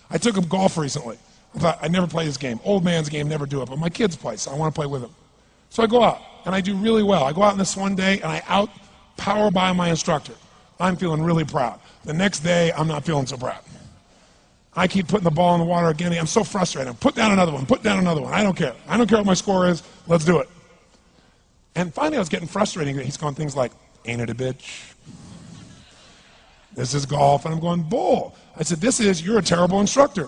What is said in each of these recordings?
I took up golf recently. I thought, I'd never play this game. Old man's game, never do it. But my kids play, so I want to play with them. So I go out, and I do really well. I go out on this one day, and I out-power by my instructor. I'm feeling really proud. The next day, I'm not feeling so proud. I keep putting the ball in the water again. I'm so frustrated. Put down another one. Put down another one. I don't care. I don't care what my score is. Let's do it. And finally, I was getting frustrated. He's going things like, ain't it a bitch? This is golf. And I'm going, bull. I said, you're a terrible instructor.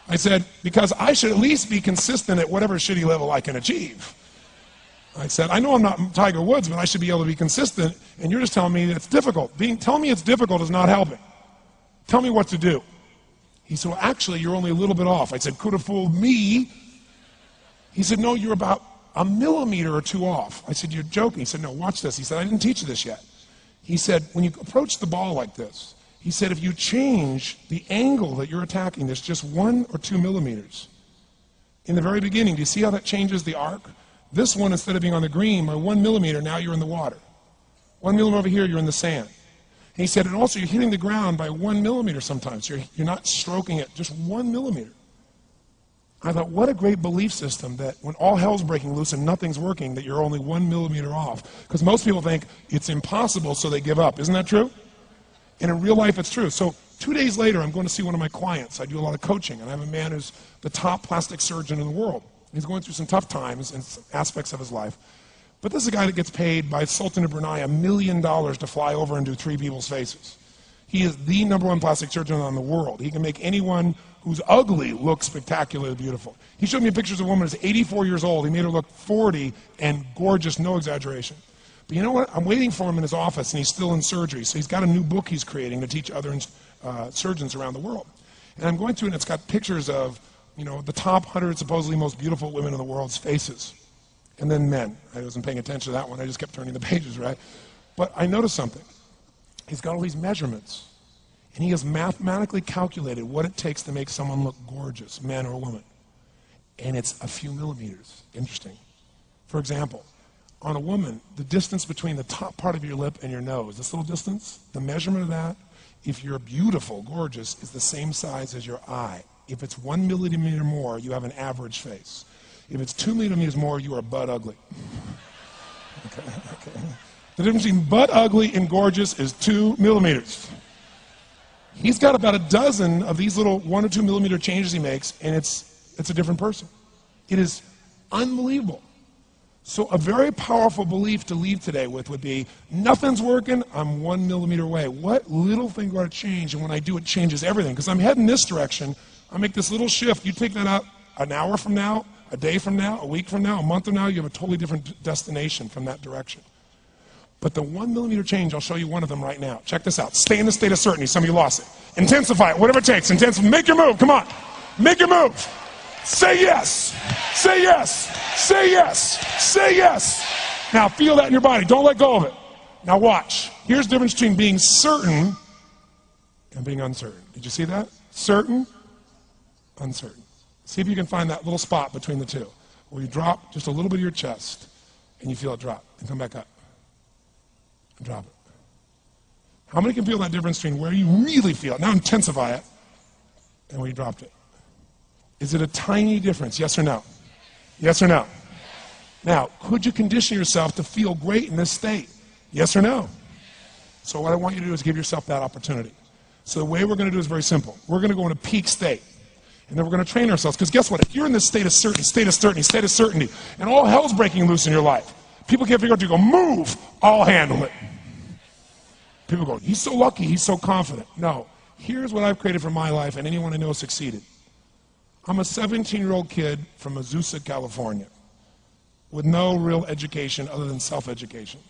I said, because I should at least be consistent at whatever shitty level I can achieve. I said, I know I'm not Tiger Woods, but I should be able to be consistent, and you're just telling me it's difficult. Telling me it's difficult is not helping. Tell me what to do. He said, well, actually, you're only a little bit off. I said, could have fooled me. He said, no, you're about a millimeter or two off. I said, you're joking. He said, no, watch this. He said, I didn't teach you this yet. He said, when you approach the ball like this, he said, if you change the angle that you're attacking this just 1 or 2 millimeters, in the very beginning, do you see how that changes the arc? This one, instead of being on the green, by 1 millimeter, now you're in the water. 1 millimeter over here, you're in the sand. And he said, and also you're hitting the ground by 1 millimeter sometimes. You're not stroking it, just 1 millimeter. I thought, what a great belief system that when all hell's breaking loose and nothing's working, that you're only 1 millimeter off. Because most people think it's impossible, so they give up. Isn't that true? And in real life, it's true. So 2 days later, I'm going to see one of my clients. I do a lot of coaching, and I have a man who's the top plastic surgeon in the world. He's going through some tough times in aspects of his life. But this is a guy that gets paid by Sultan of Brunei $1 million to fly over and do 3 people's faces. He is the #1 plastic surgeon in the world. He can make anyone who's ugly look spectacularly beautiful. He showed me pictures of a woman who's 84 years old. He made her look 40 and gorgeous, no exaggeration. But you know what? I'm waiting for him in his office, and he's still in surgery. So he's got a new book he's creating to teach other surgeons around the world. And I'm going through it, and it's got pictures of the top 100 supposedly most beautiful women in the world's faces. And then men. I wasn't paying attention to that one. I just kept turning the pages, right? But I noticed something. He's got all these measurements. And he has mathematically calculated what it takes to make someone look gorgeous, man or woman. And it's a few millimeters. Interesting. For example, on a woman, the distance between the top part of your lip and your nose, this little distance, the measurement of that, if you're beautiful, gorgeous, is the same size as your eye. If it's 1 millimeter more, you have an average face. If it's 2 millimeters more, you are butt ugly. Okay. The difference between butt ugly and gorgeous is 2 millimeters. He's got about a dozen of these little 1 or 2 millimeter changes he makes, and it's a different person. It is unbelievable. So a very powerful belief to leave today with would be, nothing's working, I'm 1 millimeter away. What little thing do I change? And when I do, it changes everything. Because I'm heading this direction, I make this little shift. You take that out an hour from now, a day from now, a week from now, a month from now, you have a totally different destination from that direction. But the 1 millimeter change, I'll show you one of them right now. Check this out. Stay in the state of certainty. Some of you lost it. Intensify it, whatever it takes. Make your move. Come on. Make your move. Say yes. Say yes. Say yes. Say yes. Now feel that in your body. Don't let go of it. Now watch. Here's the difference between being certain and being uncertain. Did you see that? Certain, uncertain. See if you can find that little spot between the two, where you drop just a little bit of your chest, and you feel it drop, and come back up, and drop it. How many can feel that difference between where you really feel it, now intensify it, and where you dropped it? Is it a tiny difference, yes or no? Yes or no? Now, could you condition yourself to feel great in this state? Yes or no? So what I want you to do is give yourself that opportunity. So the way we're going to do is very simple. We're going to go in a peak state. And then we're going to train ourselves. Because guess what? If you're in this state of certainty, and all hell's breaking loose in your life, people can't figure out to go, move, I'll handle it. People go, he's so lucky, he's so confident. No. Here's what I've created for my life, and anyone I know has succeeded. I'm a 17-year-old kid from Azusa, California, with no real education other than self-education,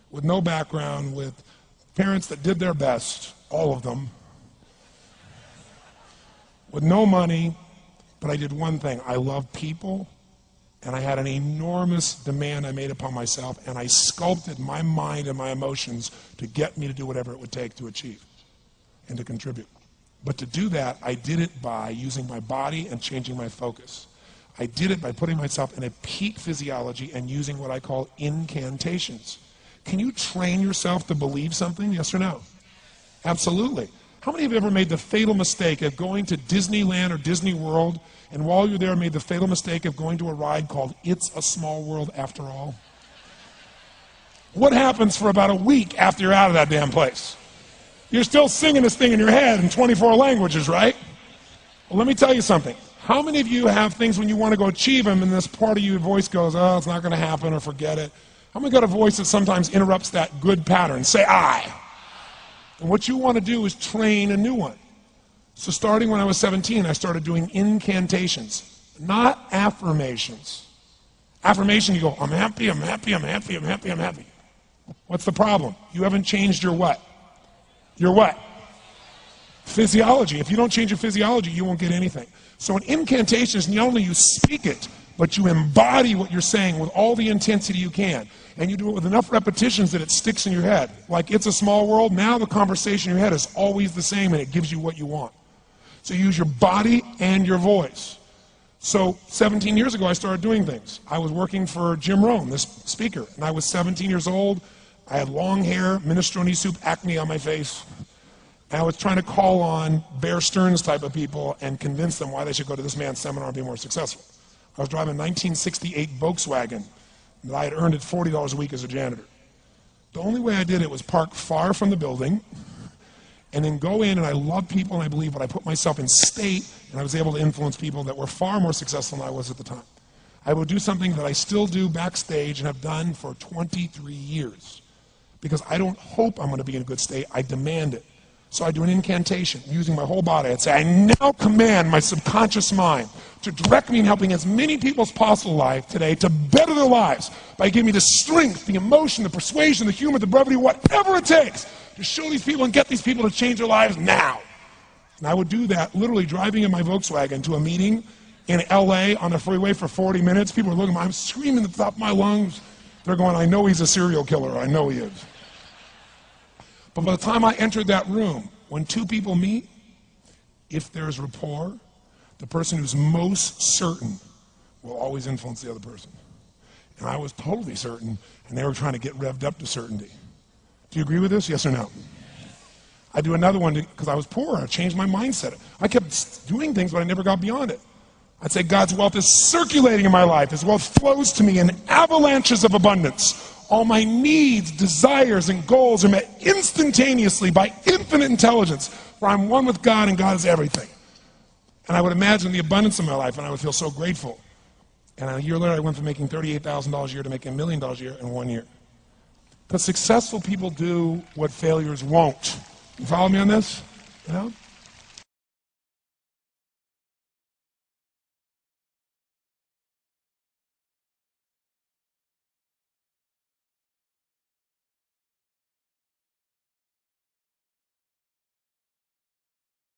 with no background, with parents that did their best, all of them, with no money, but I did one thing. I loved people, and I had an enormous demand I made upon myself, and I sculpted my mind and my emotions to get me to do whatever it would take to achieve and to contribute. But to do that, I did it by using my body and changing my focus. I did it by putting myself in a peak physiology and using what I call incantations. Can you train yourself to believe something? Yes or no? Absolutely. How How many of you ever made the fatal mistake of going to Disneyland or Disney World, and while you're there made the fatal mistake of going to a ride called It's a Small World After All? What happens for about a week after you're out of that damn place? You're still singing this thing in your head in 24 languages, right? Well, let me tell you something. How many of you have things when you want to go achieve them and this part of your voice goes, oh, it's not going to happen, or forget it? How many got a voice that sometimes interrupts that good pattern? Say I. And what you want to do is train a new one. So starting when I was 17, I started doing incantations, not affirmations. Affirmation, you go, I'm happy, I'm happy, I'm happy, I'm happy, I'm happy. What's the problem? You haven't changed your what? Your what? Physiology. If you don't change your physiology, you won't get anything. So an incantation is not only you speak it, but you embody what you're saying with all the intensity you can. And you do it with enough repetitions that it sticks in your head. Like It's a Small World, now the conversation in your head is always the same and it gives you what you want. So you use your body and your voice. So 17 years ago, I started doing things. I was working for Jim Rohn, this speaker, and I was 17 years old. I had long hair, minestrone soup, acne on my face. And I was trying to call on Bear Stearns type of people and convince them why they should go to this man's seminar and be more successful. I was driving a 1968 Volkswagen that I had earned at $40 a week as a janitor. The only way I did it was park far from the building and then go in, and I love people and I believe, but I put myself in state, and I was able to influence people that were far more successful than I was at the time. I would do something that I still do backstage and have done for 23 years because I don't hope I'm going to be in a good state, I demand it. So I do an incantation using my whole body. I'd say, I now command my subconscious mind to direct me in helping as many people as possible alive today to better their lives by giving me the strength, the emotion, the persuasion, the humor, the brevity, whatever it takes to show these people and get these people to change their lives now. And I would do that literally driving in my Volkswagen to a meeting in LA on the freeway for 40 minutes. People are looking at me, I'm screaming at the top of my lungs. They're going, I know he's a serial killer, I know he is. But by the time I entered that room, when two people meet, if there's rapport, the person who's most certain will always influence the other person. And I was totally certain, and they were trying to get revved up to certainty. Do you agree with this? Yes or no? I do another one because I was poor. I changed my mindset. I kept doing things, but I never got beyond it. I'd say God's wealth is circulating in my life. His wealth flows to me in avalanches of abundance. All my needs, desires, and goals are met instantaneously by infinite intelligence, for I'm one with God and God is everything. And I would imagine the abundance of my life, and I would feel so grateful. And a year later, I went from making $38,000 a year to making $1 million a year in 1 year. Because successful people do what failures won't. You follow me on this? You know?